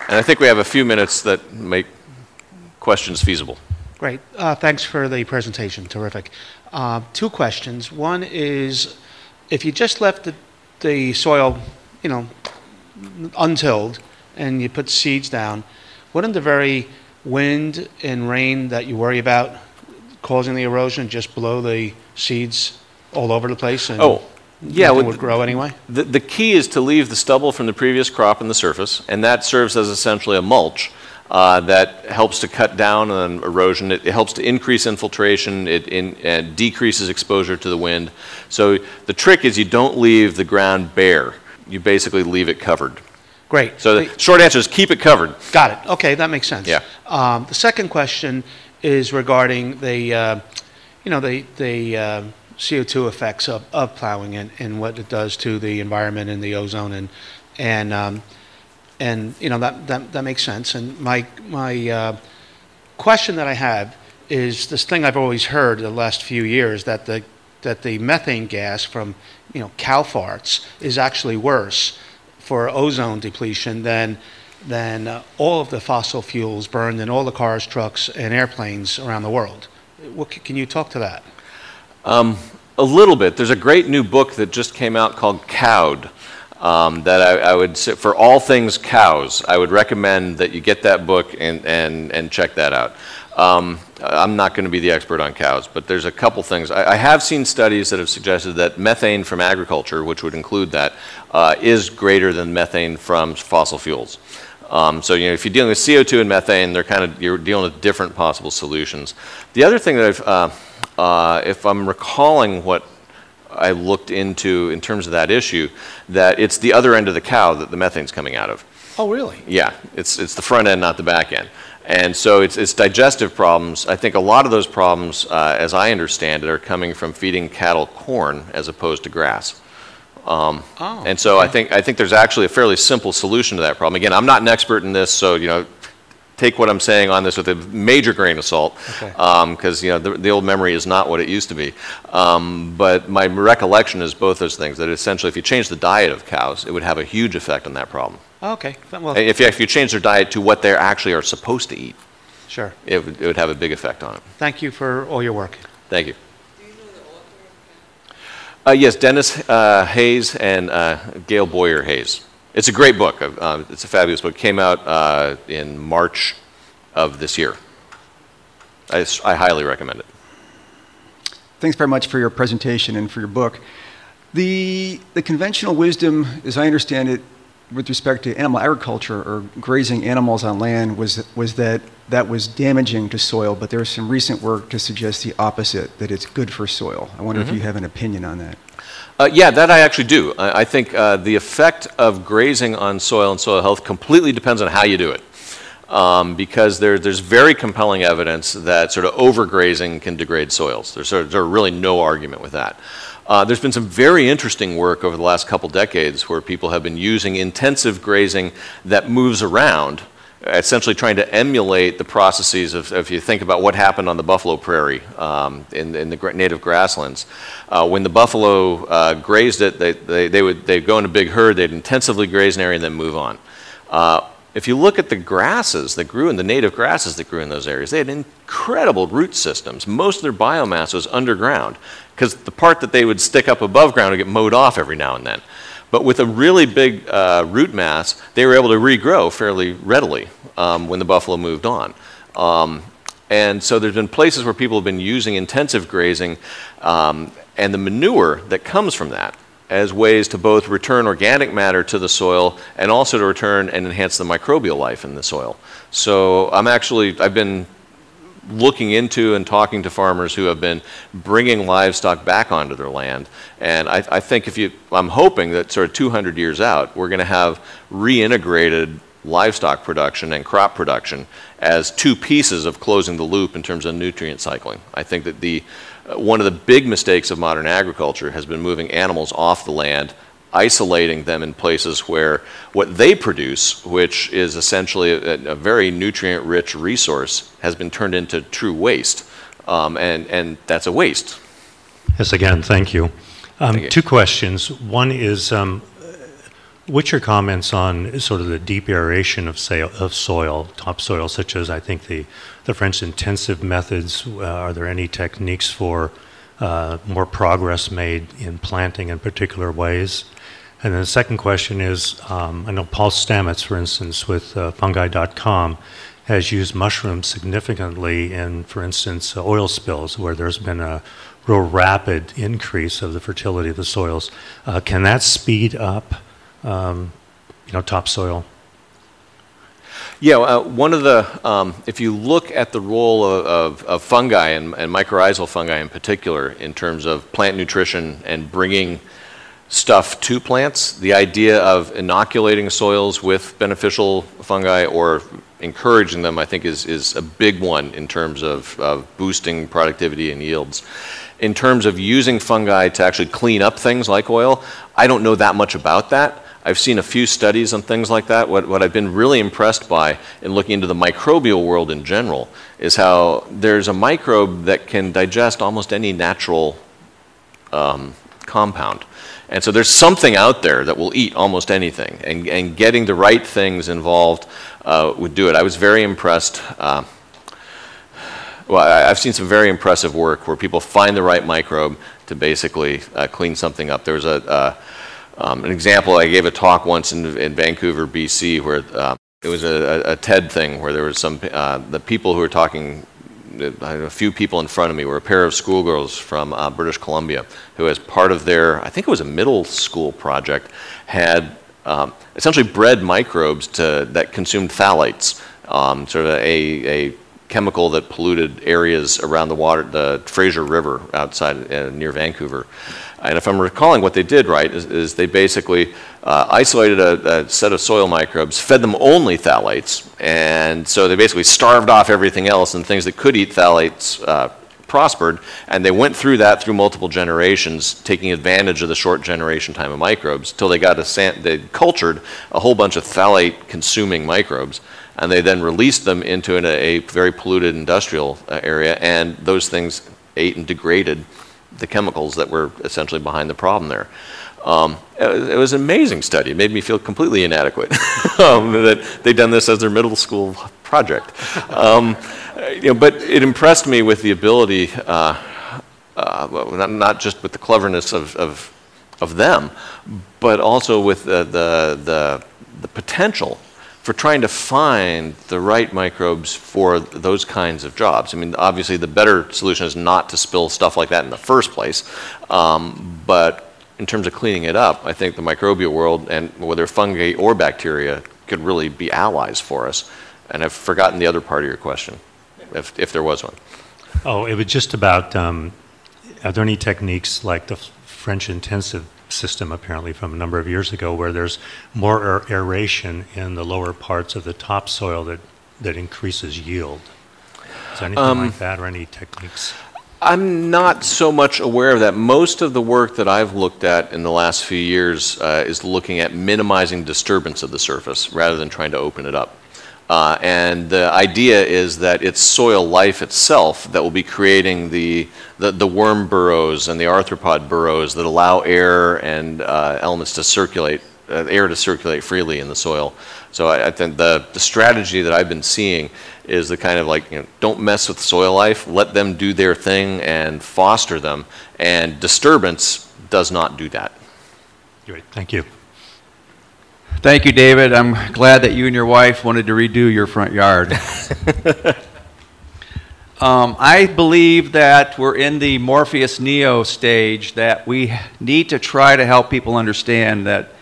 And I think we have a few minutes that make questions feasible. Great. Thanks for the presentation. Terrific. Two questions. One is, if you just left the soil, untilled, and you put seeds down, wouldn't the very wind and rain that you worry about causing the erosion just blow the seeds all over the place? And nothing would grow anyway? The key is to leave the stubble from the previous crop on the surface, and that serves as essentially a mulch that helps to cut down on erosion. It helps to increase infiltration. It decreases exposure to the wind. So the trick is you don't leave the ground bare. You basically leave it covered. Great. So the short answer is keep it covered. Got it. Okay, that makes sense. Yeah. The second question is regarding the CO2 effects of plowing and what it does to the environment and the ozone and that makes sense. And my question that I have is this thing I've always heard the last few years, that the methane gas from cow farts is actually worse for ozone depletion than all of the fossil fuels burned in all the cars, trucks, and airplanes around the world. Can you talk to that? A little bit. There's a great new book that just came out called Cowed that I would say, for all things cows, I would recommend that you get that book and check that out. I'm not going to be the expert on cows, but there's a couple things. I have seen studies that have suggested that methane from agriculture, which would include that, is greater than methane from fossil fuels. So if you're dealing with CO2 and methane, you're dealing with different possible solutions. The other thing that if I'm recalling what I looked into in terms of that issue, that it's the other end of the cow that the methane's coming out of. Oh, really? Yeah, it's the front end, not the back end. And so it's digestive problems. I think a lot of those problems, as I understand it, are coming from feeding cattle corn as opposed to grass. And so okay. I think there's actually a fairly simple solution to that problem. Again, I'm not an expert in this, so take what I'm saying on this with a major grain of salt, because the old memory is not what it used to be. But my recollection is both those things, that essentially if you change the diet of cows, it would have a huge effect on that problem. Okay. Well, if you change their diet to what they actually are supposed to eat, sure, it would have a big effect on it. Thank you for all your work. Thank you. Do you know the author? Yes, Dennis Hayes and Gail Boyer Hayes. It's a great book. It's a fabulous book. It came out in March of this year. I highly recommend it. Thanks very much for your presentation and for your book. The conventional wisdom, as I understand it, with respect to animal agriculture or grazing animals on land was that was damaging to soil, but there's some recent work to suggest the opposite, that it's good for soil. I wonder if you have an opinion on that. Yeah, that I actually do. I think the effect of grazing on soil and soil health completely depends on how you do it. Because there's very compelling evidence that sort of overgrazing can degrade soils. There's really no argument with that. There's been some very interesting work over the last couple decades where people have been using intensive grazing that moves around, essentially trying to emulate the processes of, if you think about what happened on the buffalo prairie in the native grasslands. When the buffalo grazed it, they'd go in a big herd, they'd intensively graze an area and then move on. If you look at the grasses that grew in the native grasses that grew in those areas, they had incredible root systems. Most of their biomass was underground because the part that they would stick up above ground would get mowed off every now and then. But with a really big root mass, they were able to regrow fairly readily when the buffalo moved on. And so there's been places where people have been using intensive grazing and the manure that comes from that as ways to both return organic matter to the soil and also to return and enhance the microbial life in the soil. So I've been looking into and talking to farmers who have been bringing livestock back onto their land. And I think I'm hoping that sort of 200 years out, we're going to have reintegrated livestock production and crop production as two pieces of closing the loop in terms of nutrient cycling. I think that one of the big mistakes of modern agriculture has been moving animals off the land, isolating them in places where what they produce, which is essentially a very nutrient-rich resource, has been turned into true waste. And that's a waste. Yes, again, thank you. Thank you. Two questions. One is, What's your comments on sort of the deep aeration of soil, topsoil, such as I think the French intensive methods? Are there any techniques for more progress made in planting in particular ways? And then the second question is, I know Paul Stamets, for instance, with fungi.com, has used mushrooms significantly in, for instance, oil spills, where there's been a real rapid increase of the fertility of the soils. Can that speed up topsoil? Yeah, one of the, if you look at the role of fungi and mycorrhizal fungi in particular in terms of plant nutrition and bringing stuff to plants, the idea of inoculating soils with beneficial fungi or encouraging them, I think, is a big one in terms of boosting productivity and yields. In terms of using fungi to actually clean up things like oil, I don't know that much about that. I've seen a few studies on things like that. What I've been really impressed by in looking into the microbial world in general is how there's a microbe that can digest almost any natural compound. And so there's something out there that will eat almost anything, and getting the right things involved would do it. I was very impressed. Well, I've seen some very impressive work where people find the right microbe to basically clean something up. There was an example. I gave a talk once in Vancouver, BC, where it was a TED thing where there was some the people who were talking. A few people in front of me were a pair of schoolgirls from British Columbia who, as part of their, I think it was a middle school project, had essentially bred microbes that consumed phthalates, sort of a chemical that polluted areas around the Fraser River outside near Vancouver. And if I'm recalling what they did right, is they basically isolated a set of soil microbes, fed them only phthalates, and so they basically starved off everything else, and things that could eat phthalates prospered, and they went through that through multiple generations, taking advantage of the short generation time of microbes, till they they cultured a whole bunch of phthalate-consuming microbes, and they then released them into a very polluted industrial area, and those things ate and degraded the chemicals that were essentially behind the problem there. It was an amazing study. It made me feel completely inadequate that they'd done this as their middle school project. But it impressed me with the ability, not just with the cleverness of them, but also with the potential for trying to find the right microbes for those kinds of jobs. I mean, obviously the better solution is not to spill stuff like that in the first place, but in terms of cleaning it up, I think the microbial world, and whether fungi or bacteria, could really be allies for us. And I've forgotten the other part of your question, if there was one. Oh, it was just about, are there any techniques like the French intensive system, apparently from a number of years ago, where there's more aeration in the lower parts of the topsoil that increases yield? Is there anything like that, or any techniques? I'm not so much aware of that. Most of the work that I've looked at in the last few years is looking at minimizing disturbance of the surface rather than trying to open it up. And the idea is that it's soil life itself that will be creating the worm burrows and the arthropod burrows that allow air and elements to circulate, air to circulate freely in the soil. So I think the strategy that I've been seeing is the kind of like, don't mess with soil life, let them do their thing and foster them, and disturbance does not do that. Great, thank you. Thank you, David. I'm glad that you and your wife wanted to redo your front yard. I believe that we're in the Morpheus Neo stage, that we need to try to help people understand that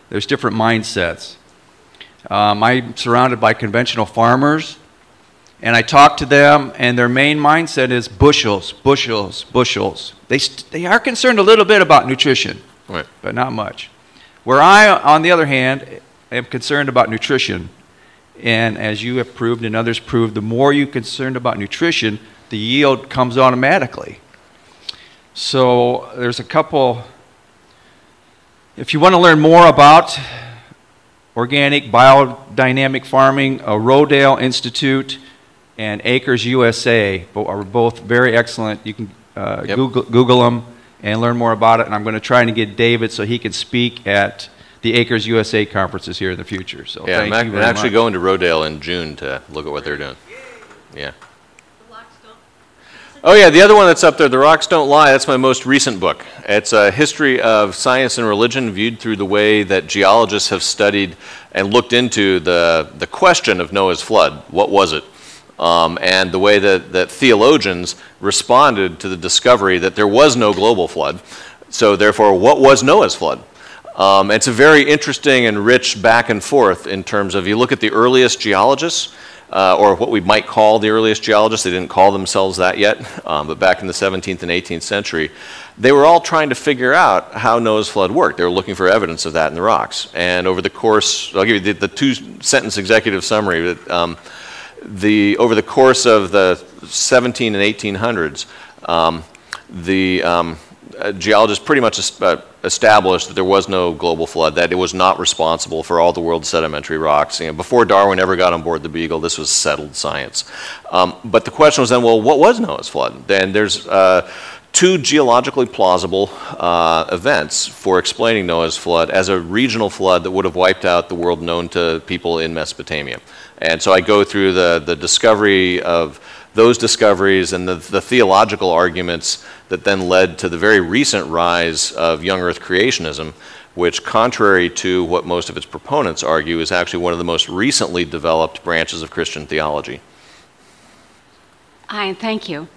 there's different mindsets. I'm surrounded by conventional farmers, and I talk to them, and their main mindset is bushels, bushels, bushels. They are concerned a little bit about nutrition, right, but not much. Where I, on the other hand, am concerned about nutrition, and as you have proved and others proved, the more you're concerned about nutrition, the yield comes automatically. So there's a couple, if you want to learn more about organic biodynamic farming, Rodale Institute and Acres USA are both very excellent. You can Google them and learn more about it, and I'm going to try to get David so he can speak at the Acres USA conferences here in the future. So Yeah, thank you I'm very actually much. going to Rodale in June to look at what they're doing. Yeah. Oh yeah, the other one that's up there, The Rocks Don't Lie, that's my most recent book. It's a history of science and religion viewed through the way that geologists have studied and looked into the question of Noah's flood. What was it? And the way that theologians responded to the discovery that there was no global flood. So therefore, what was Noah's flood? It's a very interesting and rich back and forth in terms of, you look at the earliest geologists, or what we might call the earliest geologists. They didn't call themselves that yet, but back in the 17th and 18th century, they were all trying to figure out how Noah's flood worked. They were looking for evidence of that in the rocks. And over the course, I'll give you the two-sentence executive summary. Over the course of the 17 and 1800s, geologists pretty much established that there was no global flood, that it was not responsible for all the world's sedimentary rocks. You know, before Darwin ever got on board the Beagle, this was settled science. But the question was then, well, what was Noah's flood? Then there's two geologically plausible events for explaining Noah's flood as a regional flood that would have wiped out the world known to people in Mesopotamia. And so I go through the discovery of those discoveries and the theological arguments that then led to the very recent rise of young earth creationism, which, contrary to what most of its proponents argue, is actually one of the most recently developed branches of Christian theology. Hi, thank you.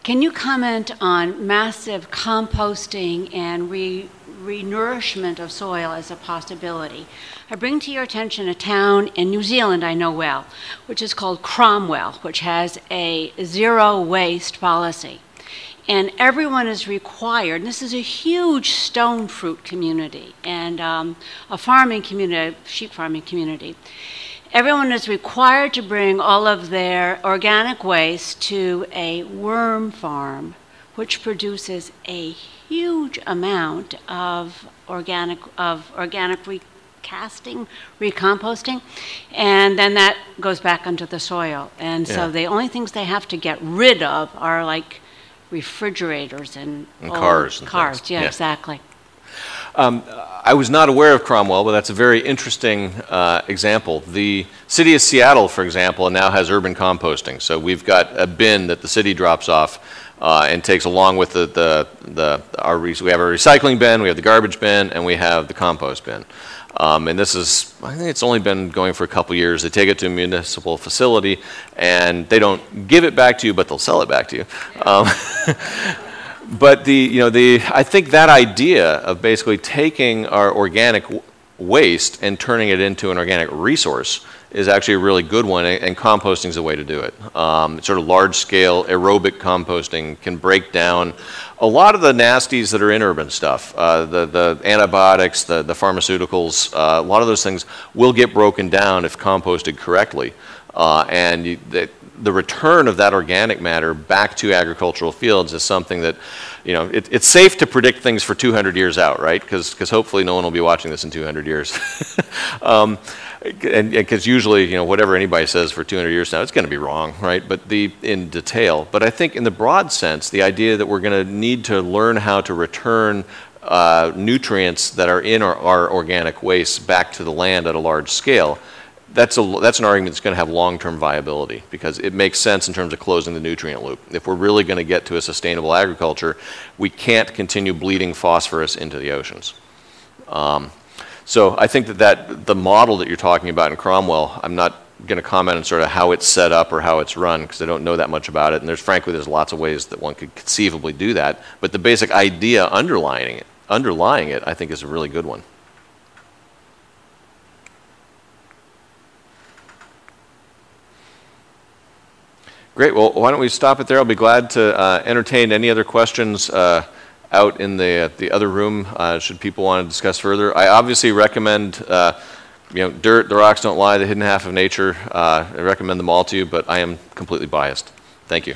Can you comment on massive composting and re-nourishment of soil as a possibility? I bring to your attention a town in New Zealand I know well, which is called Cromwell, which has a zero waste policy. And everyone is required, and this is a huge stone fruit community and a farming community, sheep farming community. Everyone is required to bring all of their organic waste to a worm farm, which produces a huge amount of organic recasting, recomposting, and then that goes back onto the soil. And so the only things they have to get rid of are like refrigerators and cars. Cars, yeah, exactly. I was not aware of Cromwell, but that's a very interesting example. The city of Seattle, for example, now has urban composting. So we've got a bin that the city drops off and takes along with we have our recycling bin, we have the garbage bin, and we have the compost bin. And this is, I think it's only been going for a couple years. They take it to a municipal facility, and they don't give it back to you, but they'll sell it back to you. But I think that idea of basically taking our organic waste and turning it into an organic resource is actually a really good one, and composting is the way to do it. Sort of large-scale aerobic composting can break down a lot of the nasties that are in urban stuff. The antibiotics, the pharmaceuticals, a lot of those things will get broken down if composted correctly. And the return of that organic matter back to agricultural fields is something that, it's safe to predict things for 200 years out, right? Because hopefully no one will be watching this in 200 years. And because usually, whatever anybody says for 200 years now, it's going to be wrong, right? But in detail. But I think in the broad sense, the idea that we're going to need to learn how to return nutrients that are in our organic waste back to the land at a large scale, that's an argument that's going to have long-term viability, because it makes sense in terms of closing the nutrient loop. If we're really going to get to a sustainable agriculture, we can't continue bleeding phosphorus into the oceans. So I think that the model that you're talking about in Cromwell, I'm not going to comment on sort of how it's set up or how it's run, because I don't know that much about it, and there's lots of ways that one could conceivably do that, but the basic idea underlying it, I think, is a really good one. Great. Well, why don't we stop it there? I'll be glad to entertain any other questions out in the other room, should people want to discuss further. I obviously recommend, Dirt, The Rocks Don't Lie, The Hidden Half of Nature. I recommend them all to you, but I am completely biased. Thank you.